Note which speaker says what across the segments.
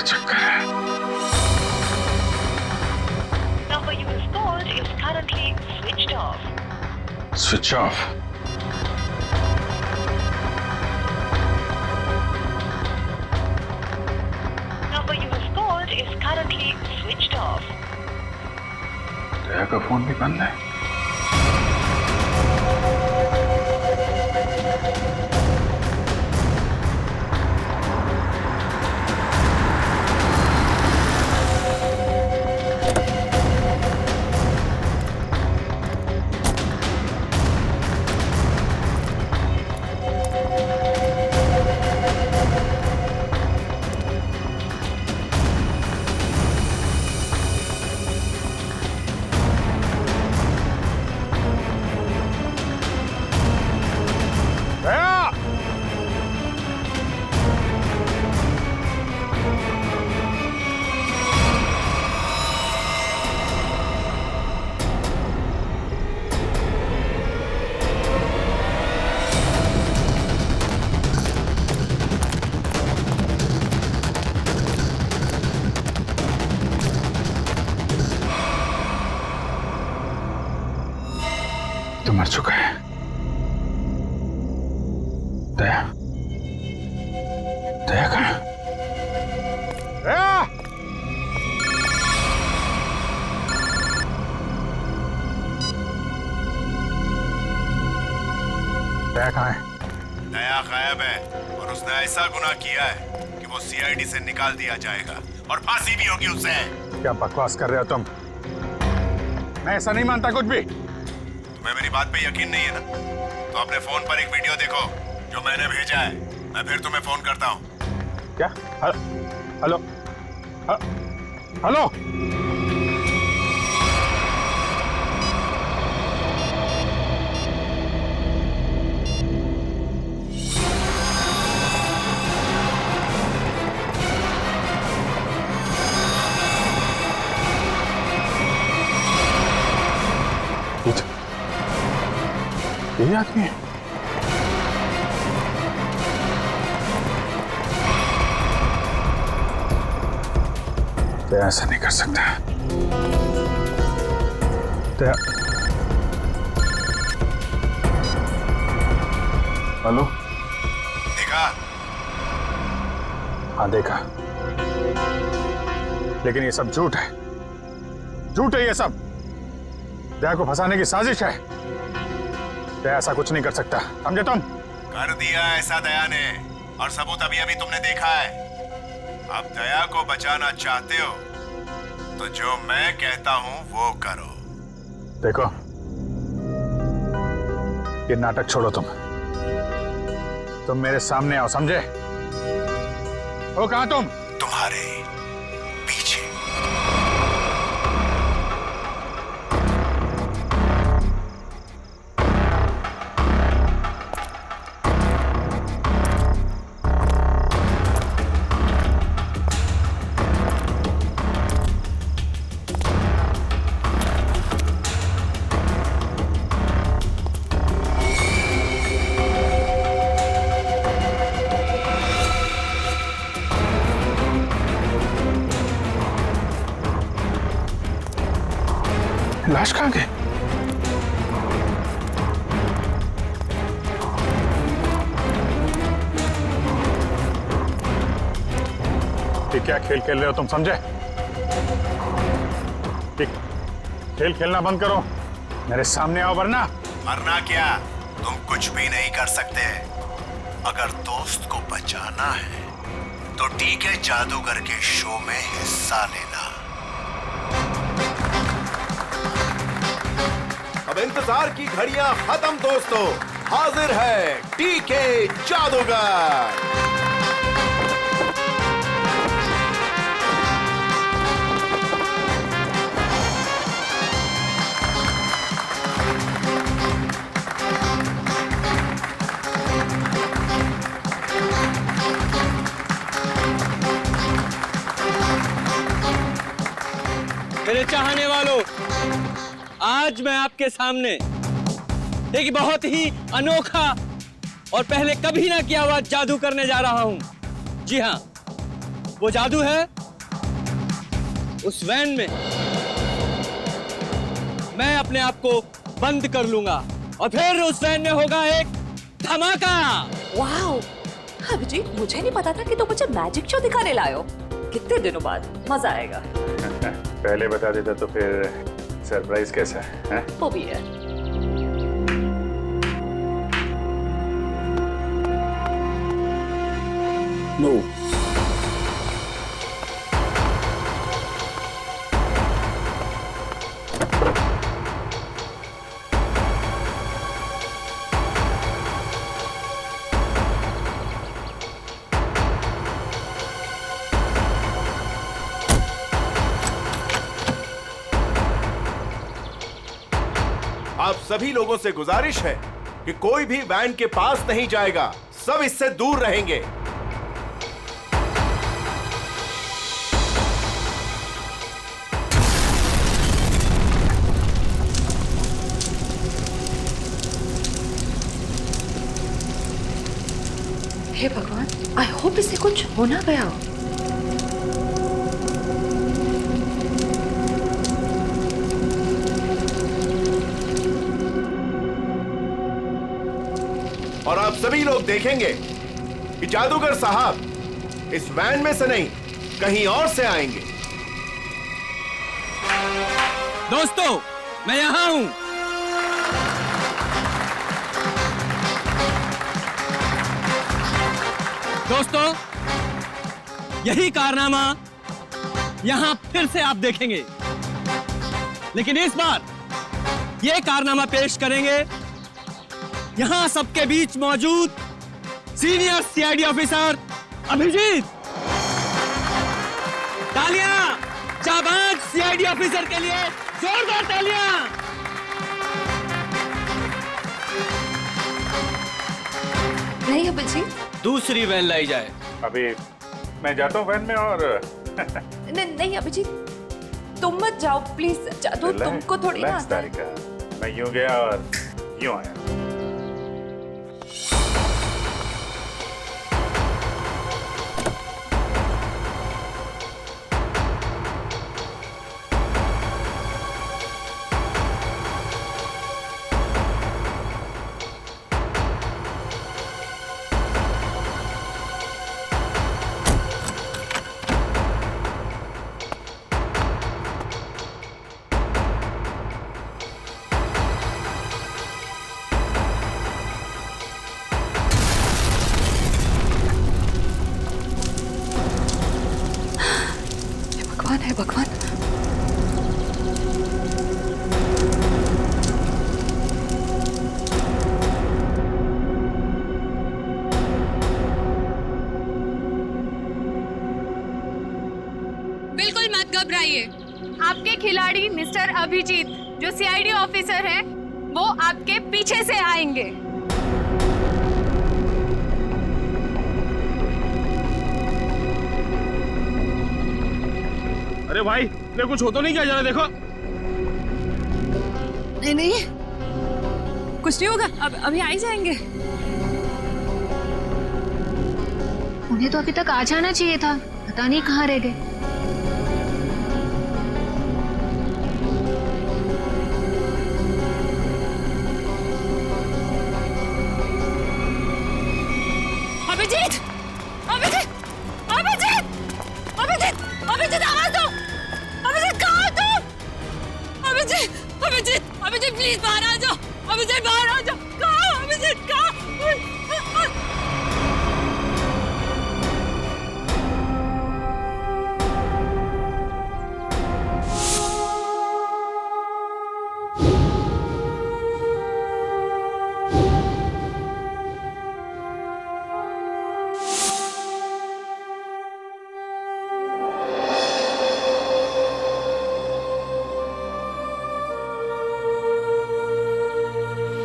Speaker 1: चक्कर है?
Speaker 2: Number you have called is currently switched off.
Speaker 1: Switch off?
Speaker 2: Number you have called is currently switched off.
Speaker 1: दया का phone भी बंद है। तो मर चुका है। दया, दया कहाँ? दया! दया कहाँ है?
Speaker 3: दया गायब है और उसने ऐसा गुनाह किया है कि वो सीआईडी से निकाल दिया जाएगा और फांसी भी होगी उसे।
Speaker 1: क्या बकवास कर रहे हो तुम? मैं ऐसा नहीं मानता कुछ भी।
Speaker 3: तुम्हें मेरी बात पे यकीन नहीं है ना? तो अपने फोन पर एक वीडियो देखो जो मैंने भेजा है। मैं फिर तुम्हें फोन करता हूँ।
Speaker 1: क्या? हेलो? हेलो? यही आदमी है? तो ऐसा नहीं कर सकता। तो हेलो?
Speaker 3: देखा?
Speaker 1: हाँ देखा, लेकिन ये सब झूठ है। झूठ है ये सब। दया को फंसाने की साजिश है। दया ऐसा कुछ नहीं कर सकता, समझे तुम?
Speaker 3: कर दिया ऐसा दया ने, और सबूत अभी अभी तुमने देखा है। अब दया को बचाना चाहते हो तो जो मैं कहता हूं वो करो।
Speaker 1: देखो, ये नाटक छोड़ो। तुम मेरे सामने आओ, समझे? हो कहां तुम?
Speaker 3: तुम्हारे पीछे।
Speaker 1: लाश कहाँ गई? ये क्या खेल खेल रहे हो तुम, समझे? खेल खेलना बंद करो, मेरे सामने आओ, वरना।
Speaker 3: वरना क्या? तुम कुछ भी नहीं कर सकते। अगर दोस्त को बचाना है तो टीके जादूगर के शो में हिस्सा लेना। अब इंतजार की घड़ियां खत्म दोस्तों, हाजिर है टीके जादूगर।
Speaker 4: मेरे चाहने वालों, आज मैं आपके सामने एक बहुत ही अनोखा और पहले कभी ना किया हुआ जादू करने जा रहा हूं। जी हां, वो जादू है उस वैन में। मैं अपने आप को बंद कर लूंगा और फिर उस वैन में होगा एक धमाका।
Speaker 5: वाओ, अभिजीत, मुझे नहीं पता था कि तुम मुझे मैजिक शो दिखाने लाए हो। कितने दिनों बाद, मजा आएगा।
Speaker 1: पहले बता देता तो फिर सरप्राइज कैसा है?
Speaker 5: वो भी है।
Speaker 3: नो।
Speaker 6: आप सभी लोगों से गुजारिश है कि कोई भी वैन के पास नहीं जाएगा, सब इससे दूर रहेंगे।
Speaker 5: हे भगवान, आई होप इसे कुछ हो ना गया हो।
Speaker 6: और आप सभी लोग देखेंगे कि जादूगर साहब इस वैन में से नहीं, कहीं और से आएंगे।
Speaker 4: दोस्तों, मैं यहां हूं। दोस्तों, यही कारनामा यहां फिर से आप देखेंगे, लेकिन इस बार यह कारनामा पेश करेंगे यहां सबके बीच मौजूद सीनियर सीआईडी ऑफिसर अभिजीत। तालियां जाबाज सीआईडी ऑफिसर के लिए, जोरदार तालियां।
Speaker 5: नहीं अभिजीत,
Speaker 4: दूसरी वैन लाई जाए।
Speaker 1: अभी मैं जाता हूँ वैन में और
Speaker 5: नहीं अभिजीत, तुम मत जाओ प्लीज। जादू तुमको थोड़ी ना आता है।
Speaker 1: तारिका, मैं यूं गया और यूं आया।
Speaker 5: है भगवान।
Speaker 7: बिल्कुल मत घबराइए। आपके खिलाड़ी मिस्टर अभिजीत जो सीआईडी ऑफिसर हैं, वो आपके पीछे से आएंगे।
Speaker 1: अरे भाई, ये कुछ हो तो नहीं क्या? जरा देखो।
Speaker 7: नहीं नहीं, कुछ नहीं होगा, अब अभी आ ही जाएंगे।
Speaker 8: उन्हें तो अभी तक आ जाना चाहिए था, पता नहीं कहाँ रह गए।
Speaker 7: अभिजीत, अभिजीत, अभिजीत, अभिजीत, अभिजीत, आवाज दो। अभिजीत, कहाँ हो तुम? अभिजीत, अभिजीत, अभिजीत, प्लीज बाहर आ जाओ। अभिजीत, बाहर आ जाओ। कहाँ हो अभिजीत? कहाँ?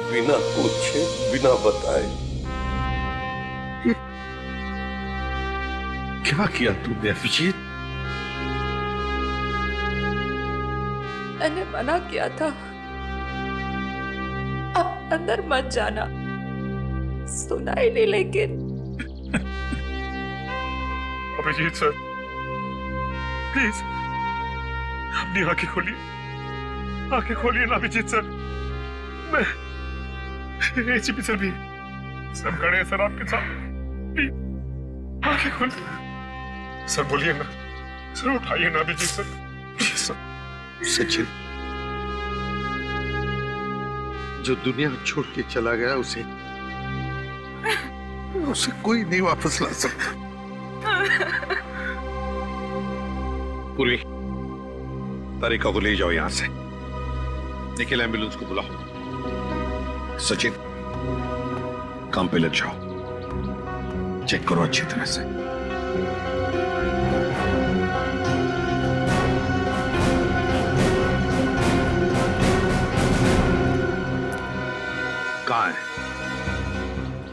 Speaker 9: बिना पूछे, बिना बताए ये क्या किया तूने अभिजीत?
Speaker 5: मैंने मना किया था, अब अंदर मत जाना। सुना ही नहीं, लेकिन
Speaker 1: अभिजीत सर, प्लीज अपनी आंखें खोलिए ना अभिजीत सर। मैं एसीपी सर भी सब खड़े हैं सर आपके साथ, प्लीज आंखें खोलिए सर। बोलिए ना सर, उठाइए ना Abhijit sir, please sir.
Speaker 9: Sachin जो दुनिया छोड़ के चला गया उसे कोई नहीं वापस ला सकता। पूर्वी तारिका को ले जाओ यहां से। निखिल एम्बुलेंस को बुलाओ। सचिन काम पे लग जाओ, चेक करो अच्छी तरह से। कहाँ है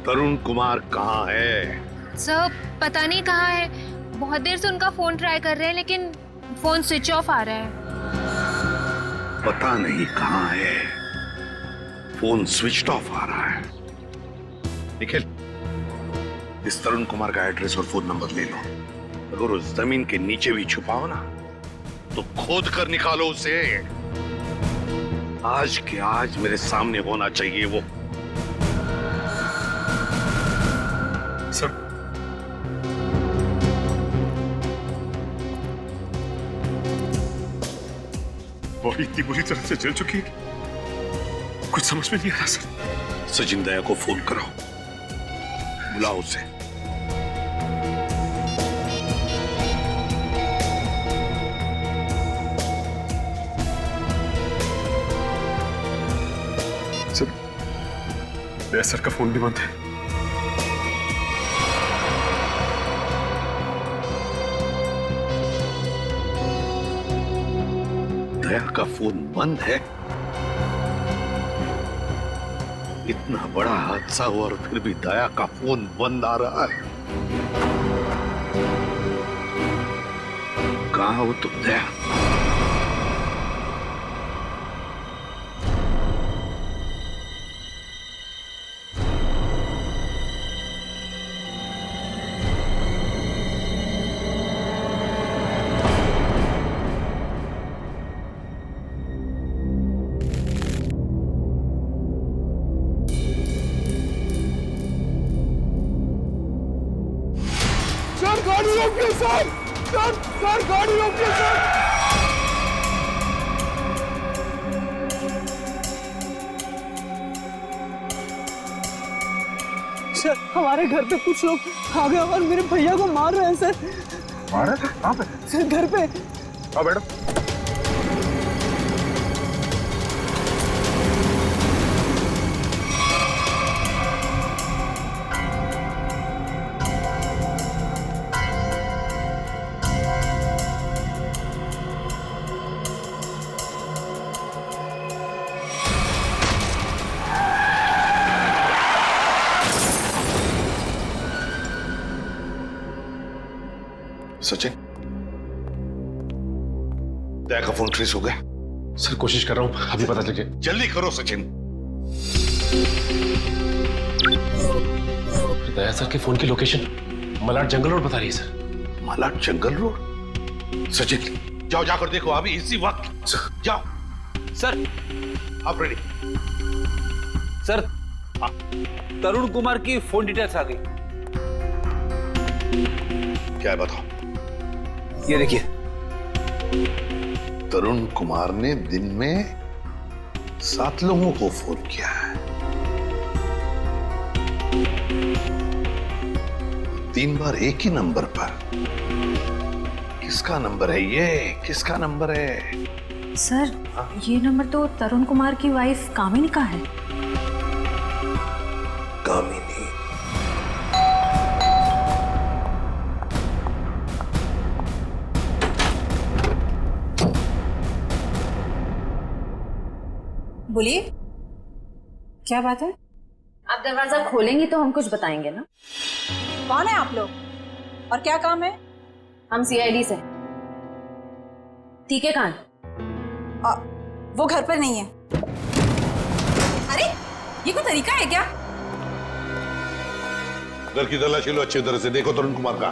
Speaker 9: तरुण कुमार? कहाँ है
Speaker 8: सर? पता नहीं कहाँ है। बहुत देर से उनका फोन ट्राई कर रहे हैं लेकिन फोन स्विच ऑफ आ रहा है।
Speaker 9: पता नहीं कहाँ है, फोन स्विच ऑफ आ रहा है। निखिल इस तरुण कुमार का एड्रेस और फोन नंबर ले लो। अगर उस जमीन के नीचे भी छुपाओ ना तो खोद कर निकालो उसे। आज के आज मेरे सामने होना चाहिए वो।
Speaker 1: सर बॉडी इतनी बुरी तरह से जल चुकी है कि कुछ समझ में नहीं आ रहा सर।
Speaker 9: सचिन दया को फोन करो, बुलाओ उसे।
Speaker 1: सर दया सर का फोन भी बंद है।
Speaker 9: दया का फोन बंद है? इतना बड़ा हादसा हुआ और फिर भी दया का फोन बंद आ रहा है। कहाँ हो तुम दया?
Speaker 1: गाड़ी रोकिए सर, सर गाड़ी रोकिए सर।
Speaker 10: सर हमारे घर पे कुछ लोग आ गए और मेरे भैया को मार रहे हैं सर।
Speaker 1: मार रहे? कहाँ पे?
Speaker 10: सर घर पे।
Speaker 1: आओ बैठो।
Speaker 9: सचिन दया का फोन ट्रेस हो गया?
Speaker 1: सर कोशिश कर रहा हूं, अभी पता चल जाए।
Speaker 9: जल्दी करो सचिन।
Speaker 11: दया सर के फोन की लोकेशन मलाड जंगल रोड बता रही है सर।
Speaker 9: मलाड जंगल रोड? सचिन जाओ, जाकर देखो अभी इसी वक्त। जाओ
Speaker 4: सर।
Speaker 9: आप रेडी?
Speaker 4: सर तरुण कुमार की फोन डिटेल्स आ गई।
Speaker 9: क्या है बताओ?
Speaker 4: ये देखिए,
Speaker 9: तरुण कुमार ने दिन में 7 लोगों को फोन किया है। 3 बार एक ही नंबर पर। किसका नंबर है ये? किसका नंबर है?
Speaker 5: सर ये नंबर तो तरुण कुमार की वाइफ कामिनी का है।
Speaker 9: कामिनी?
Speaker 5: बोलिए, क्या बात है? आप दरवाजा खोलेंगी तो हम कुछ बताएंगे ना।
Speaker 10: कौन है आप लोग और क्या काम है?
Speaker 5: हम सीआईडी से। ठीक है कान?
Speaker 10: वो घर पर नहीं है। अरे ये कोई तरीका है क्या?
Speaker 9: घर की तलाशी लो अच्छी तरह से, देखो तरुण कुमार का।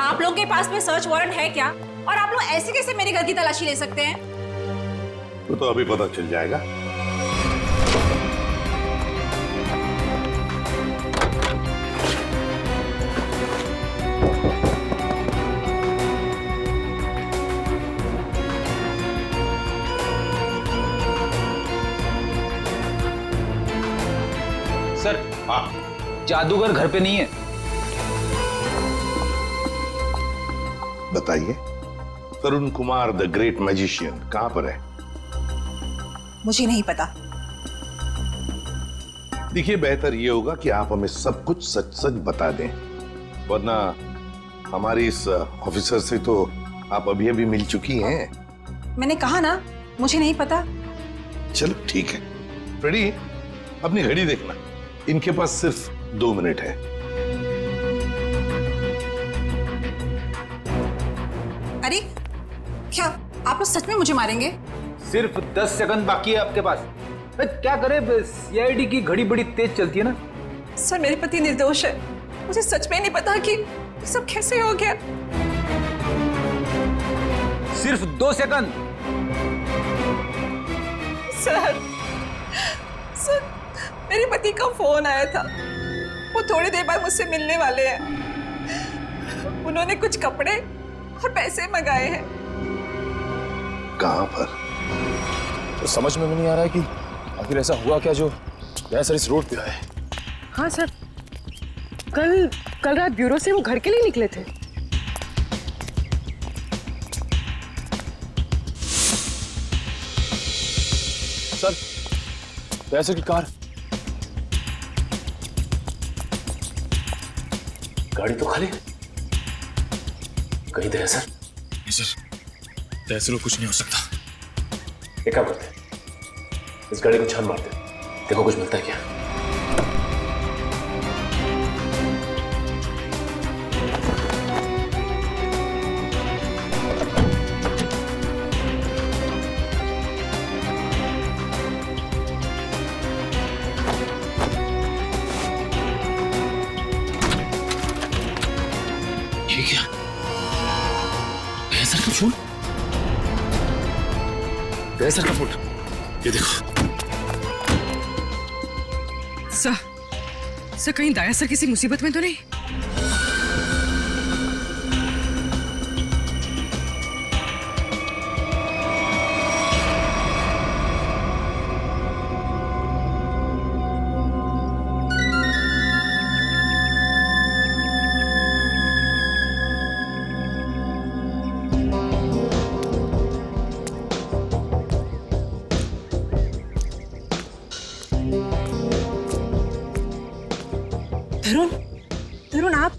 Speaker 10: आप लोगों के पास में सर्च वारंट है क्या? और आप लोग ऐसे कैसे मेरे घर की तलाशी ले सकते हैं?
Speaker 9: वो तो अभी पता चल जाएगा।
Speaker 12: सर,
Speaker 9: हाँ,
Speaker 12: जादूगर घर पे नहीं है।
Speaker 9: बताइए, तरुण कुमार द ग्रेट मैजिशियन कहां पर है?
Speaker 10: मुझे नहीं पता।
Speaker 9: देखिए, बेहतर ये होगा कि आप हमें सब कुछ सच सच बता दें, वरना हमारी इस ऑफिसर से तो आप अभी अभी मिल चुकी हैं।
Speaker 10: मैंने कहा ना, मुझे नहीं पता।
Speaker 9: चलो ठीक है। फ्रेडी, अपनी घड़ी देखना, इनके पास सिर्फ 2 मिनट है।
Speaker 10: अरे क्या आप लोग सच में मुझे मारेंगे?
Speaker 12: सिर्फ 10 सेकंड बाकी है आपके पास। क्या करे, सीआईडी की घड़ी बड़ी तेज चलती है ना।
Speaker 10: सर, मेरे पति निर्दोष है। मुझे सच में नहीं पता कि ये सब कैसे हो गया।
Speaker 12: सिर्फ 2 सेकंड।
Speaker 10: सर, मेरे पति का फोन आया था। वो थोड़ी देर बाद मुझसे मिलने वाले हैं। उन्होंने कुछ कपड़े और पैसे मंगाए हैं।
Speaker 9: कहां पर?
Speaker 11: तो समझ में नहीं आ रहा है कि आखिर ऐसा हुआ क्या जो सर इस रोड पे आए।
Speaker 7: हाँ सर, कल रात ब्यूरो से वो घर के लिए निकले थे।
Speaker 11: सर, पैसे की कार, गाड़ी तो खाली, कहीं दया सर? नहीं सर, दया कुछ नहीं हो सकता। एक काम करते हैं, इस गाड़ी को छान मारते हैं, देखो कुछ मिलता है क्या। ये क्या? सर का फोन, सर का फोन, ये देखो।
Speaker 7: सर कहीं दाया सर किसी मुसीबत में तो नहीं?
Speaker 10: तरुण, आप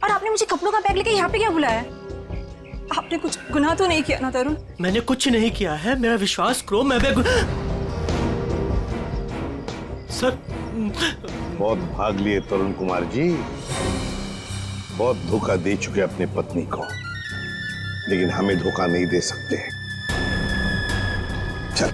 Speaker 10: और आपने मुझे कपड़ों का बैग लेके यहाँ पे क्या बुलाया? आपने कुछ गुनाह तो नहीं किया ना तरुण?
Speaker 13: मैंने कुछ नहीं किया है, मेरा विश्वास करो। मैं सर,
Speaker 9: बहुत भाग लिए तरुण कुमार जी, बहुत धोखा दे चुके अपनी पत्नी को, लेकिन हमें धोखा नहीं दे सकते। चल।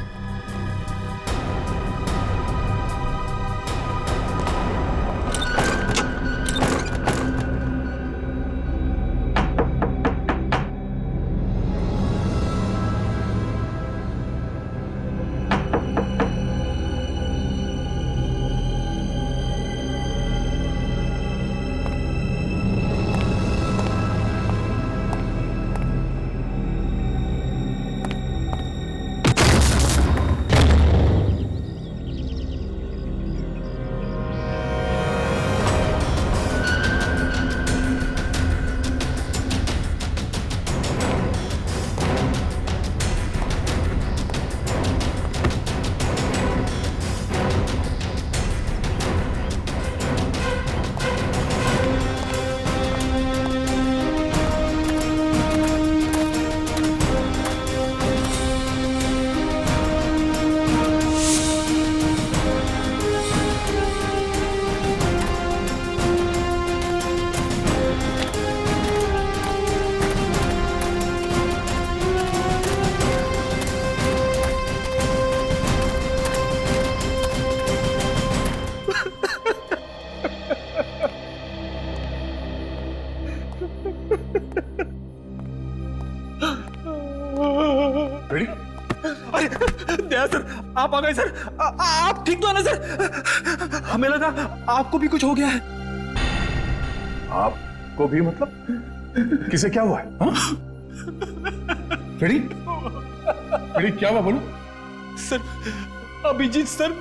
Speaker 12: आप आ गए सर। आप ठीक तो है ना सर? हमें लगा आपको भी कुछ हो गया है।
Speaker 9: आपको भी मतलब? किसे क्या हुआ है? फ्रेडी, फ्रेडी क्या हुआ बोलो?
Speaker 12: सर अभिजीत सर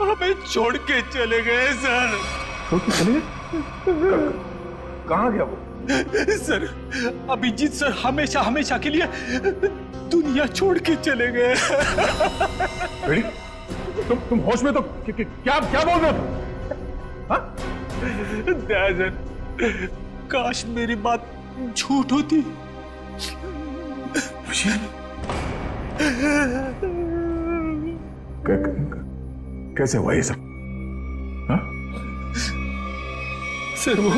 Speaker 12: हमें छोड़ के चले गए सर।
Speaker 9: छोड़ के चले गए? कहाँ गया वो?
Speaker 12: सर अभिजीत सर हमेशा हमेशा के लिए दुनिया छोड़ के चले गए।
Speaker 9: फ्रेडी, तुम होश में तो क्या बोल रहे हो?
Speaker 12: सर काश मेरी बात झूठ होती।
Speaker 9: कैसे हुआ ये सब? हाँ?
Speaker 12: सर वो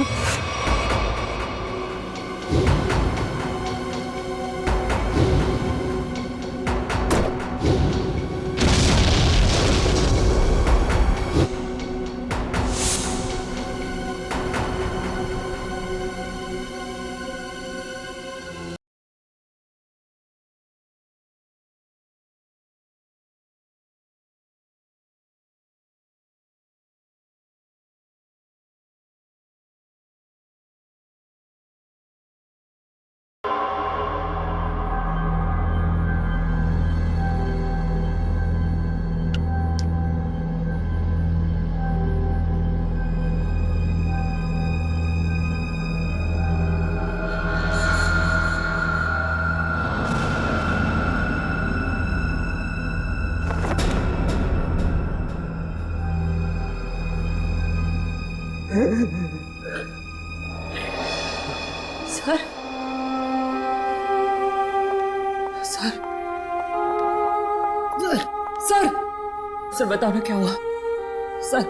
Speaker 5: सर सर सर सर बताओ ना क्या हुआ? सर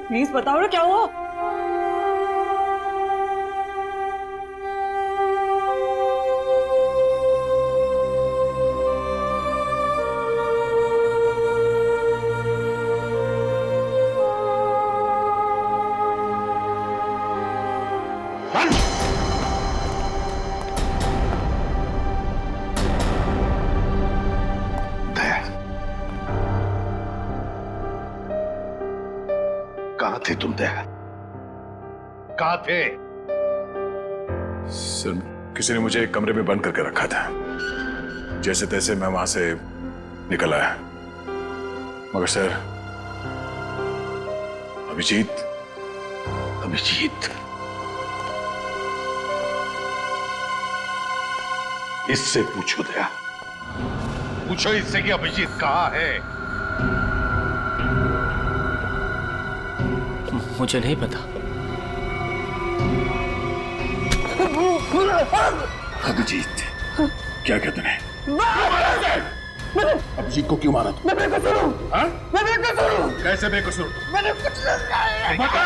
Speaker 5: प्लीज बताओ ना क्या हुआ?
Speaker 9: कहाँ थे तुम दया? कहाँ थे?
Speaker 1: सर किसी ने मुझे एक कमरे में बंद करके रखा था। जैसे तैसे मैं वहां से निकल आया, मगर सर अभिजीत
Speaker 9: इससे पूछो दया, पूछो इससे कि अभिजीत कहाँ है?
Speaker 13: मुझे नहीं पता।
Speaker 9: अभिजीत क्या कहते हैं? अभिजीत को क्यों मारा?
Speaker 12: मैं बेकसूर हूँ। मैं बेकसूर हूँ।
Speaker 9: कैसे बेकसूर?
Speaker 12: मैंने कुछ नहीं
Speaker 9: बता,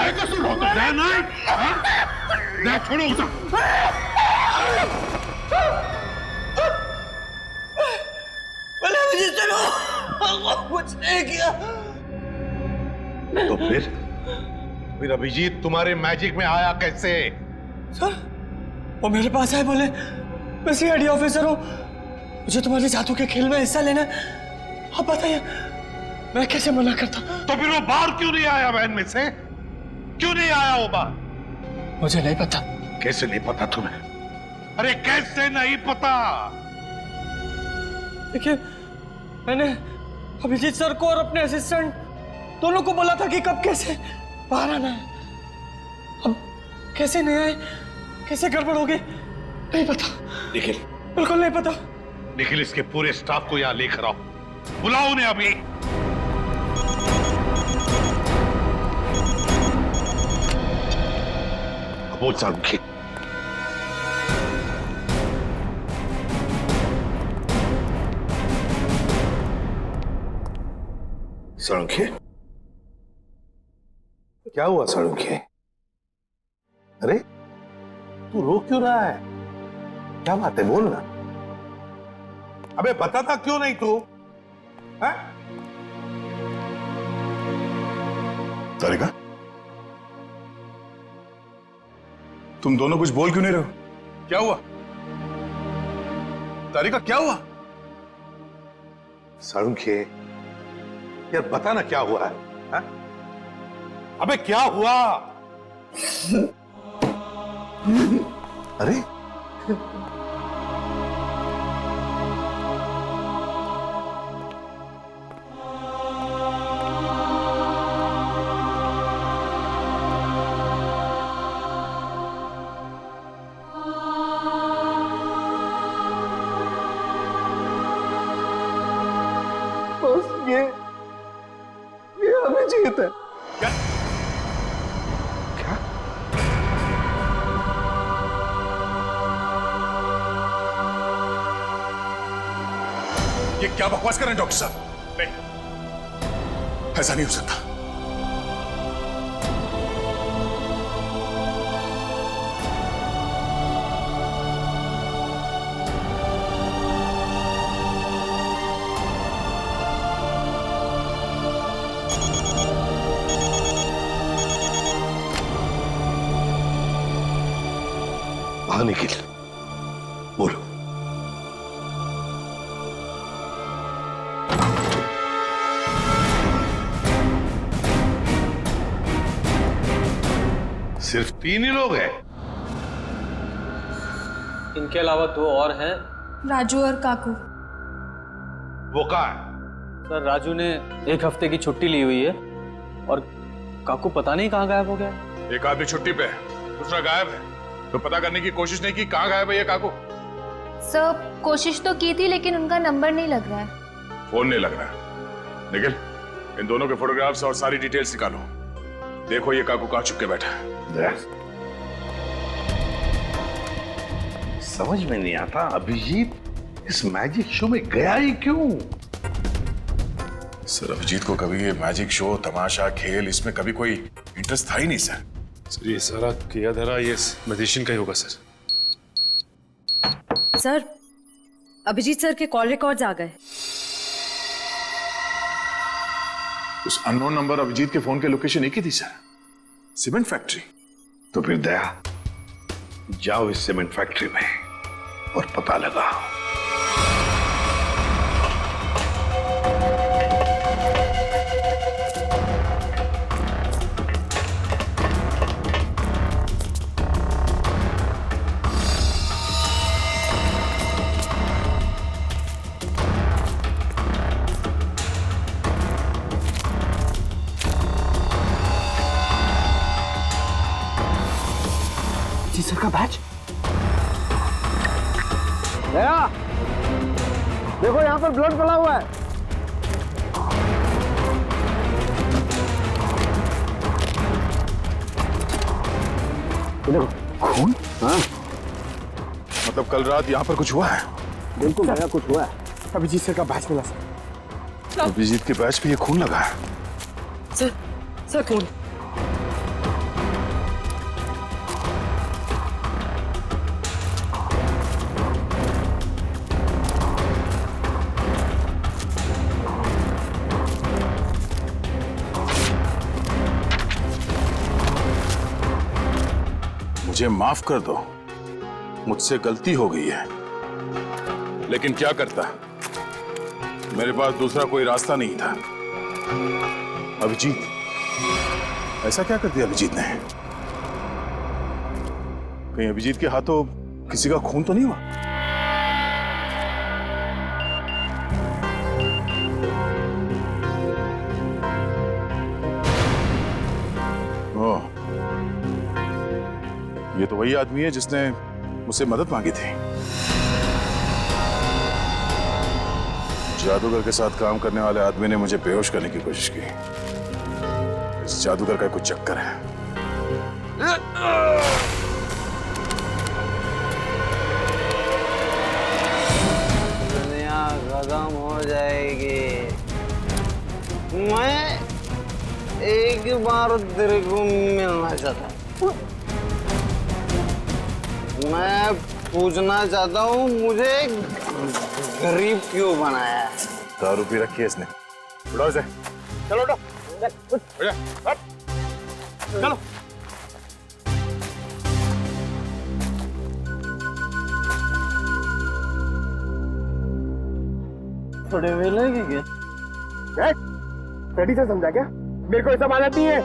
Speaker 9: बेकसूर हो तो दया नहीं? दया छोड़ो उसे।
Speaker 12: अभिजीत चलो, कुछ नहीं किया।
Speaker 9: तो फिर अभिजीत तुम्हारे मैजिक में आया कैसे?
Speaker 13: सर वो मेरे पास आए, बोले मैं सीआईडी ऑफिसर हूँ, मुझे तुम्हारे जादू के खेल में हिस्सा लेना है। आप बताइए मैं कैसे मना करता?
Speaker 9: तो फिर वो बाहर क्यों नहीं आया? वैन में से क्यों नहीं आया वो बाहर?
Speaker 13: मुझे नहीं पता।
Speaker 9: कैसे नहीं पता तुम्हें? अरे कैसे नहीं पता?
Speaker 13: देखिए मैंने अभिजीत सर को और अपने असिस्टेंट दोनों को बोला था कि कब कैसे बाहर आना है। अब कैसे नहीं आए, कैसे गड़बड़ हो गई नहीं पता।
Speaker 9: निखिल,
Speaker 13: बिल्कुल नहीं पता।
Speaker 9: निखिल इसके पूरे स्टाफ को यहाँ लेकर आओ, बुलाओ उन्हें अभी। बोल सारुखी। सारुखी क्या हुआ? सारुखी अरे तू रो क्यों रहा है? क्या बात है? बोल ना। अबे बताता क्यों नहीं तू?
Speaker 1: तारिका, तुम दोनों कुछ बोल क्यों नहीं रहे हो? क्या हुआ? तारिका क्या हुआ?
Speaker 9: साळुंखे, यार बता ना क्या हुआ है, हा? अबे क्या हुआ? अरे
Speaker 6: ये अभिजीत है।
Speaker 9: क्या?
Speaker 1: ये क्या बकवास कर रहे हैं डॉक्टर साहब? नहीं, ऐसा नहीं हो सकता।
Speaker 9: हाँ निखिल, बोलो। सिर्फ 3 ही लोग हैं?
Speaker 4: इनके अलावा 2 और हैं।
Speaker 7: राजू और काकू।
Speaker 9: वो कहाँ है?
Speaker 4: सर राजू ने 1 हफ्ते की छुट्टी ली हुई है और काकू पता नहीं कहाँ गायब हो गया।
Speaker 1: एक आदमी छुट्टी पे है, दूसरा गायब है, तो पता करने की कोशिश नहीं की कहाँ गायब है ये काकू?
Speaker 8: सर कोशिश तो की थी लेकिन उनका नंबर नहीं लग रहा है।
Speaker 1: फोन नहीं लग रहा। निखिल, इन दोनों के फोटोग्राफ्स और सारी डिटेल्स निकालो। देखो ये काकू कहाँ छुप के बैठा है।
Speaker 9: समझ में नहीं आता अभिजीत इस मैजिक शो में गया ही क्यों?
Speaker 1: सर अभिजीत को कभी ये मैजिक शो, तमाशा, खेल, इसमें कभी कोई इंटरेस्ट था ही नहीं सर।
Speaker 11: सर ये सारा किया धरा ये मैजिशियन का ही होगा सर।
Speaker 14: सर अभिजीत सर के कॉल रिकॉर्ड्स आ गए।
Speaker 1: उस अननोन नंबर अभिजीत के फोन के लोकेशन एक ही थी सर, सीमेंट फैक्ट्री।
Speaker 9: तो फिर दया, जाओ इस सीमेंट फैक्ट्री में और पता लगाओ।
Speaker 12: सर का बैच। दया, देखो यहाँ पर ब्लड पड़ा हुआ है। देखो खून। हाँ
Speaker 1: मतलब कल रात यहाँ पर कुछ हुआ है?
Speaker 12: बिल्कुल दया, कुछ हुआ है।
Speaker 13: अभिजीत सर का बैच मिला सर।
Speaker 1: अभिजीत के बैच पे ये खून लगा है।
Speaker 13: सर कौन?
Speaker 1: मुझे माफ कर दो, मुझसे गलती हो गई है, लेकिन क्या करता, मेरे पास दूसरा कोई रास्ता नहीं था। अभिजीत, ऐसा क्या कर दिया अभिजीत ने? कहीं अभिजीत के हाथों किसी का खून तो नहीं हुआ? ओह, ये तो वही आदमी है जिसने मुझसे मदद मांगी थी। जादूगर के साथ काम करने वाले आदमी ने मुझे बेहोश करने की कोशिश की। इस जादूगर का कुछ चक्कर है।
Speaker 15: दुनिया खत्म हो जाएगी। मैं एक बार तेरे को मिलना चाहता हूँ। मैं पूछना चाहता हूँ, मुझे गरीब क्यों बनाया?
Speaker 1: दारू पी रखी है इसने। उठाओ इसे। चलो उठो। चलो।
Speaker 15: थोड़े मिलेंगे क्या?
Speaker 6: रेडी से समझा क्या? मेरे को ऐसा मानत नहीं है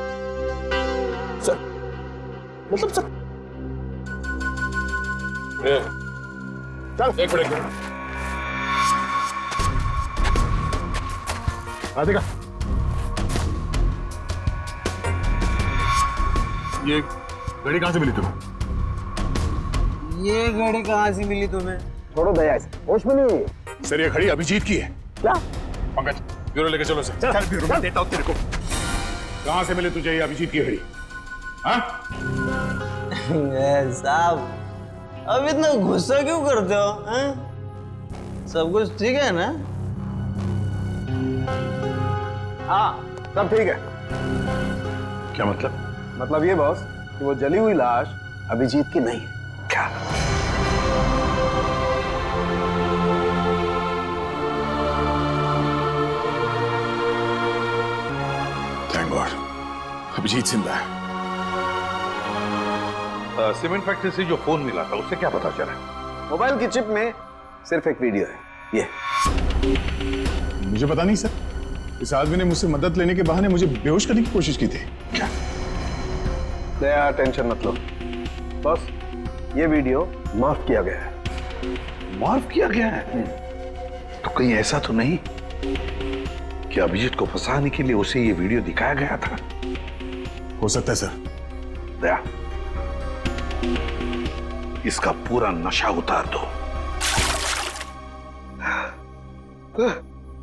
Speaker 6: सर। मतलब सर चल एक मिनट राधिका, ये घड़ी कहां से मिली तुम्हें?
Speaker 15: ये घड़ी कहाँ से मिली तुम्हें?
Speaker 6: छोड़ो दया से, होश में नहीं हुई। सर ये घड़ी अभिजीत की है। क्या? पंकज ब्यूरो लेके चलो सर। चल ब्यूरो में देता हूँ तेरे को। कहां से मिली तुझे ये अभिजीत की घड़ी? हाँ?
Speaker 15: साहब अब इतना गुस्सा क्यों करते हो? हैं? सब कुछ ठीक है ना?
Speaker 6: हाँ सब ठीक है।
Speaker 9: क्या मतलब?
Speaker 6: मतलब ये बॉस कि वो जली हुई लाश अभिजीत की नहीं है।
Speaker 9: क्या?
Speaker 6: थैंक गॉड अभिजीत जिंदा है।
Speaker 9: सीमेंट फैक्ट्री से जो फोन मिला था उससे क्या पता चला?
Speaker 6: मोबाइल की चिप में सिर्फ एक वीडियो है। ये मुझे पता नहीं सर, इस आदमी ने मुझसे मदद लेने के बहाने मुझे बेहोश करने की कोशिश की थी। क्या? दया टेंशन मत लो बस, ये वीडियो माफ किया गया है।
Speaker 9: माफ किया गया है? तो कहीं ऐसा तो नहीं कि अभिजीत को फंसाने के लिए उसे ये वीडियो दिखाया गया था?
Speaker 6: हो सकता है सर।
Speaker 9: दया इसका पूरा नशा उतार दो।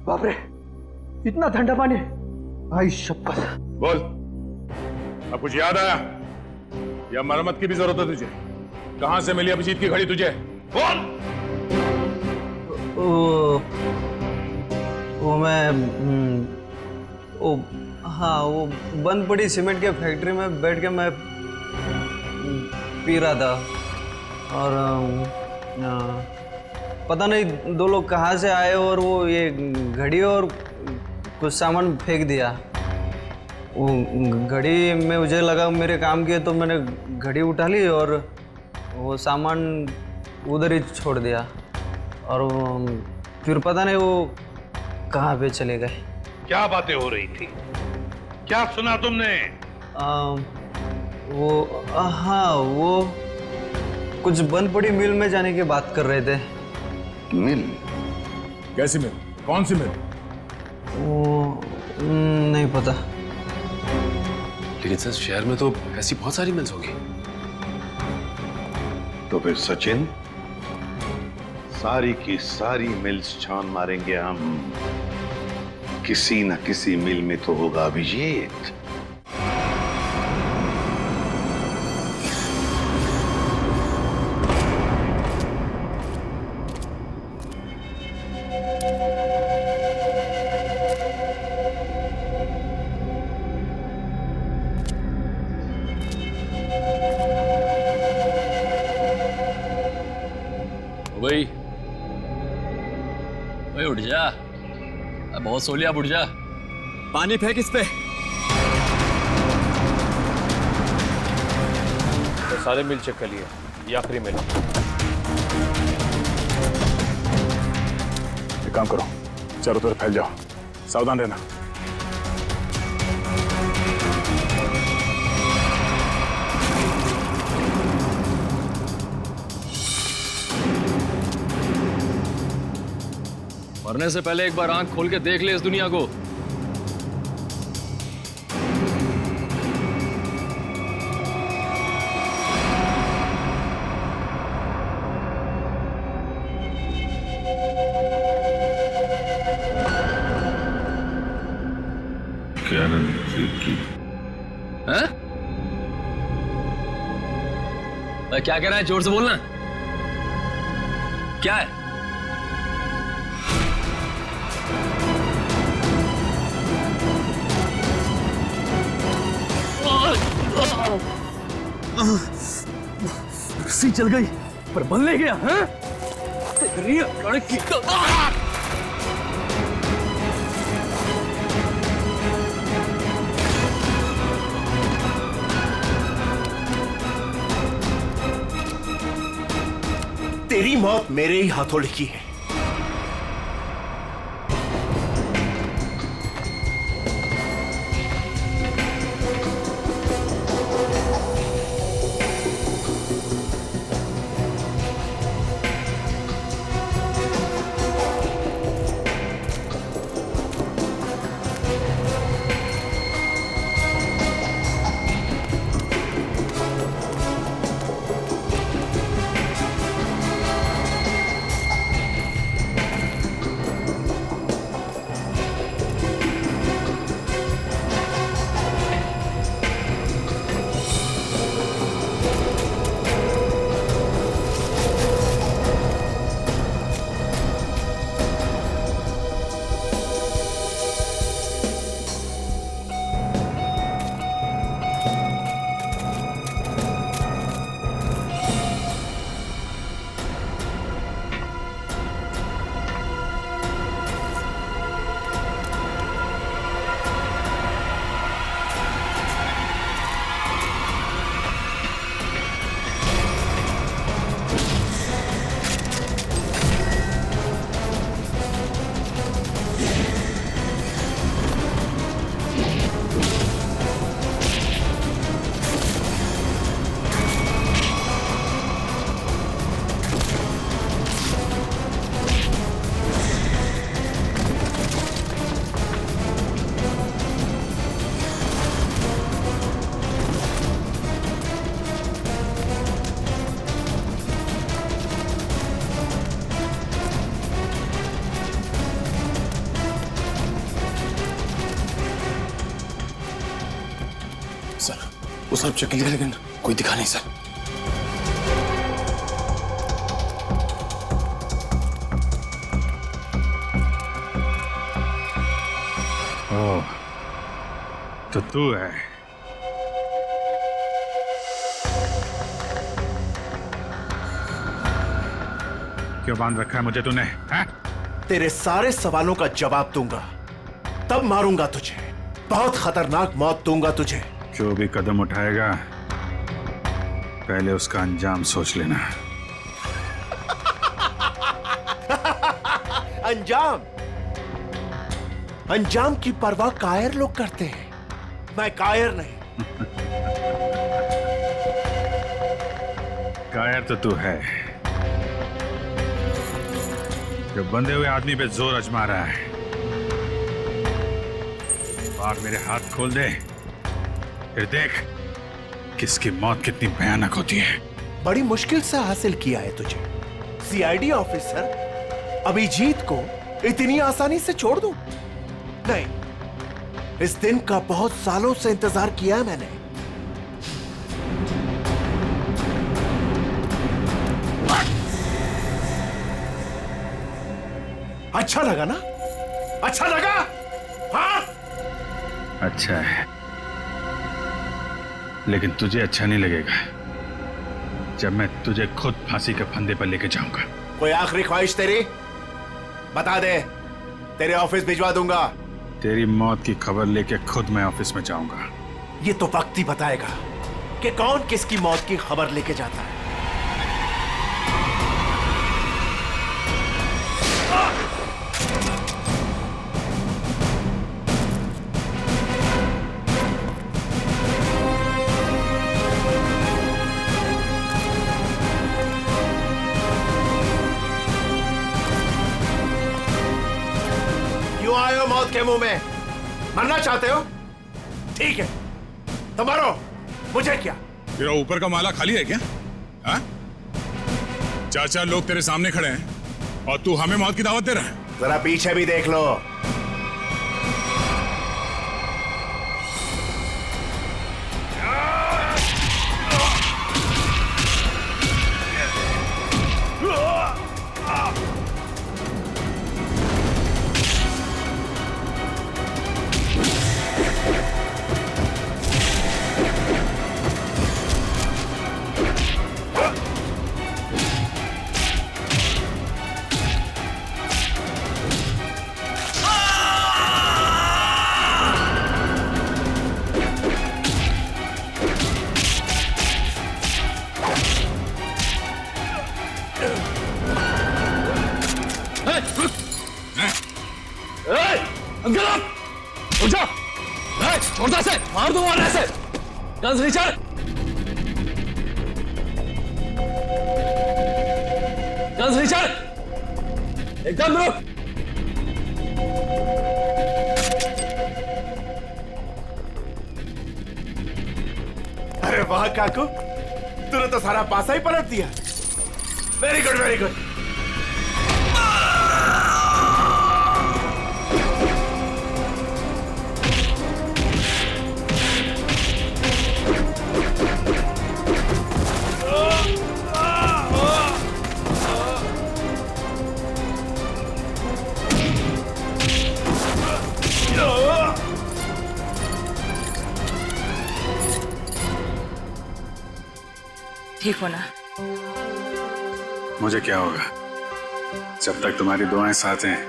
Speaker 6: बाप रे इतना ठंडा पानी भाई शपथ। बोल अब कुछ याद आया या मरम्मत की भी जरूरत है तुझे? कहां से मिली अभिजीत की घड़ी तुझे? बोल।
Speaker 15: वो मैं हाँ वो बंद पड़ी सीमेंट के फैक्ट्री में बैठ के मैं पी रहा था और पता नहीं दो लोग कहाँ से आए और वो ये घड़ी और कुछ सामान फेंक दिया। वो घड़ी में मुझे लगा मेरे काम की है तो मैंने घड़ी उठा ली और वो सामान उधर ही छोड़ दिया और फिर पता नहीं वो कहाँ पे चले गए।
Speaker 9: क्या बातें हो रही थी? क्या सुना तुमने?
Speaker 15: हाँ वो कुछ बंद पड़ी मिल में जाने की बात कर रहे थे।
Speaker 9: मिल?
Speaker 6: कैसी मिल? कौन सी मिल?
Speaker 15: वो नहीं पता।
Speaker 11: लेकिन सर शहर में तो ऐसी बहुत सारी मिल्स होगी।
Speaker 9: तो फिर सचिन सारी की सारी मिल्स छान मारेंगे हम। किसी न किसी मिल में तो होगा अभिजीत।
Speaker 4: भाई उठ जा, बहुत सो लिया, उठ जा। पानी फेंक इस पे।
Speaker 11: तो सारे मिल चेक कर लिए, ये आखिरी मिल।
Speaker 6: एक काम करो, चारों तरफ फैल जाओ, सावधान रहना।
Speaker 4: मरने से पहले एक बार आंख खोल के देख ले इस दुनिया को। हैं? क्या कह रहा है? जोर से बोलना। क्या है? रस्सी चल गई पर बल ले गया। हैं? तेरी लड़की का
Speaker 6: तेरी मौत मेरे ही हाथों लिखी है।
Speaker 11: सर वो सब चेक लिया लेकिन कोई दिखा नहीं सर।
Speaker 9: ओह, तो तू है। क्यों बांध रखा है मुझे तूने? हैं?
Speaker 3: तेरे सारे सवालों का जवाब दूंगा, तब मारूंगा तुझे। बहुत खतरनाक मौत दूंगा तुझे।
Speaker 9: जो भी कदम उठाएगा पहले उसका अंजाम सोच लेना।
Speaker 3: अंजाम? अंजाम की परवाह कायर लोग करते हैं, मैं कायर नहीं।
Speaker 9: कायर तो तू है, जो बंधे हुए आदमी पे जोर आजमा रहा है। बाहर मेरे हाथ खोल दे, फिर देख किसकी मौत कितनी भयानक होती है।
Speaker 3: बड़ी मुश्किल से हासिल किया है तुझे। सीआईडी ऑफिसर अभिजीत को इतनी आसानी से छोड़ दूं? नहीं, इस दिन का बहुत सालों से इंतजार किया है मैंने। अच्छा लगा ना? अच्छा लगा? हाँ?
Speaker 9: अच्छा है, लेकिन तुझे अच्छा नहीं लगेगा जब मैं तुझे खुद फांसी के फंदे पर लेके जाऊंगा।
Speaker 3: कोई आखिरी ख्वाहिश तेरी? बता दे, तेरे ऑफिस भिजवा दूंगा।
Speaker 9: तेरी मौत की खबर लेके खुद मैं ऑफिस में जाऊंगा।
Speaker 3: ये तो वक्त ही बताएगा कि कौन किसकी मौत की खबर लेके जाता है। क्यों आए हो मौत के मुंह में? मरना चाहते हो? ठीक है तो मरो, मुझे क्या।
Speaker 6: तेरा ऊपर का माला खाली है क्या? हाँ? 4 लोग तेरे सामने खड़े हैं और तू हमें मौत की दावत दे रहा है।
Speaker 3: जरा पीछे भी देख लो।
Speaker 11: छोड़ता से मार दूंगा ऐसे। गन्स रिचर्ड, गन्स रिचर्ड, एकदम रुक।
Speaker 3: अरे वाह काकू, तूने तो सारा पासा ही पलट दिया। Very good, very good.
Speaker 14: ठीक हो ना?
Speaker 9: मुझे क्या होगा जब तक तुम्हारी दुआएं साथ हैं।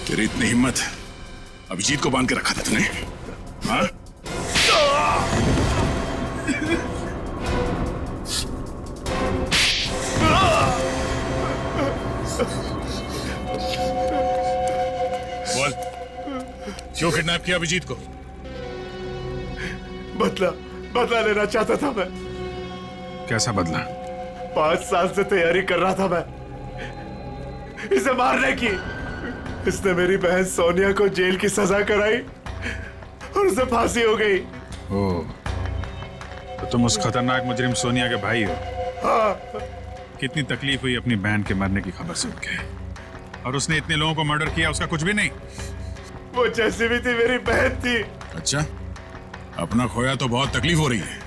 Speaker 6: तेरी इतनी हिम्मत, अभिजीत को बांध के रखा था तूने? हाँ? बोल, क्यों किडनैप किया अभिजीत को?
Speaker 3: बदला लेना चाहता था मैं।
Speaker 9: कैसा बदला?
Speaker 3: 5 साल से तैयारी कर रहा था मैं इसे मारने की। इसने मेरी बहन सोनिया को जेल की सजा कराई और उसे फांसी हो गई।
Speaker 9: ओह, तो तुम उस खतरनाक मुजरिम सोनिया के भाई हो?
Speaker 3: हाँ।
Speaker 9: कितनी तकलीफ हुई अपनी बहन के मरने की खबर सुन के, और उसने इतने लोगों को मर्डर किया, उसका कुछ भी नहीं?
Speaker 3: वो जैसी भी थी मेरी बहन थी।
Speaker 6: अच्छा, अपना खोया तो बहुत तकलीफ हो रही है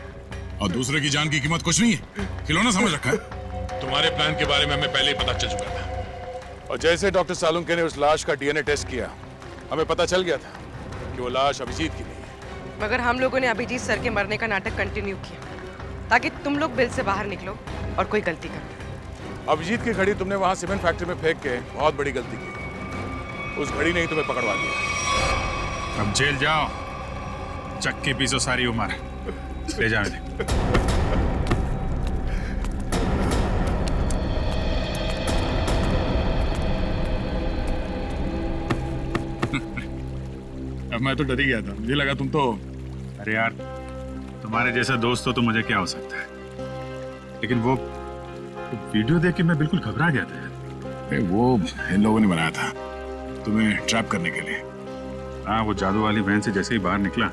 Speaker 6: और दूसरे की जान की कीमत कुछ नहीं है, खिलौना समझ रखा है। तुम्हारे प्लान के बारे में हमें पहले ही पता चल चुका था और जैसे डॉक्टर सालुंके ने उस लाश का डीएनए टेस्ट किया, हमें पता चल गया था कि वो लाश अभिजीत की नहीं है।
Speaker 16: मगर हम लोगों ने अभिजीत सर के मरने का नाटक कंटिन्यू किया ताकि तुम लोग बिल से बाहर निकलो और कोई गलती कर।
Speaker 6: अभिजीत की घड़ी तुमने वहां सीमेंट फैक्ट्री में फेंक के बहुत बड़ी गलती की। उस घड़ी ने ही तुम्हें पकड़वा दिया।
Speaker 17: अब जेल जाओ, चक्की पीसो सारी उम्र, ले जाओ इन्हें।
Speaker 6: अब मैं तो डर ही गया था, मुझे लगा तुम तो।
Speaker 17: अरे यार, तुम्हारे जैसा दोस्त हो तो मुझे क्या हो सकता है, लेकिन वो वीडियो देख के मैं बिल्कुल घबरा गया था यार।
Speaker 6: वो इन लोगों ने बनाया था तुम्हें ट्रैप करने के लिए।
Speaker 17: हाँ, वो जादू वाली वैन से जैसे ही बाहर निकला,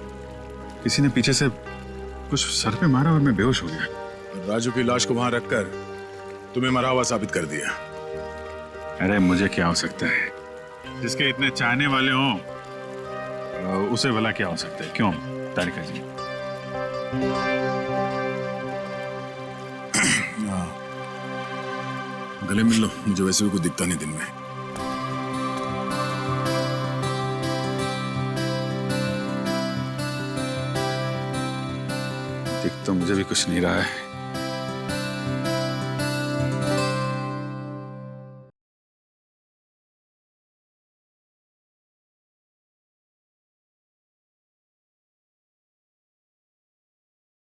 Speaker 17: किसी ने पीछे से कुछ सर पे मारा और मैं बेहोश हो गया।
Speaker 6: राजू की लाश को वहां रखकर तुम्हें मरा हुआ साबित कर दिया।
Speaker 17: अरे मुझे क्या हो सकता है, जिसके इतने चाहने वाले हों उसे भला क्या हो सकता है? क्यों तारिका जी?
Speaker 6: गले मिल लो, मुझे वैसे भी कुछ दिखता नहीं दिन में।
Speaker 17: दिख तो मुझे भी कुछ नहीं रहा है।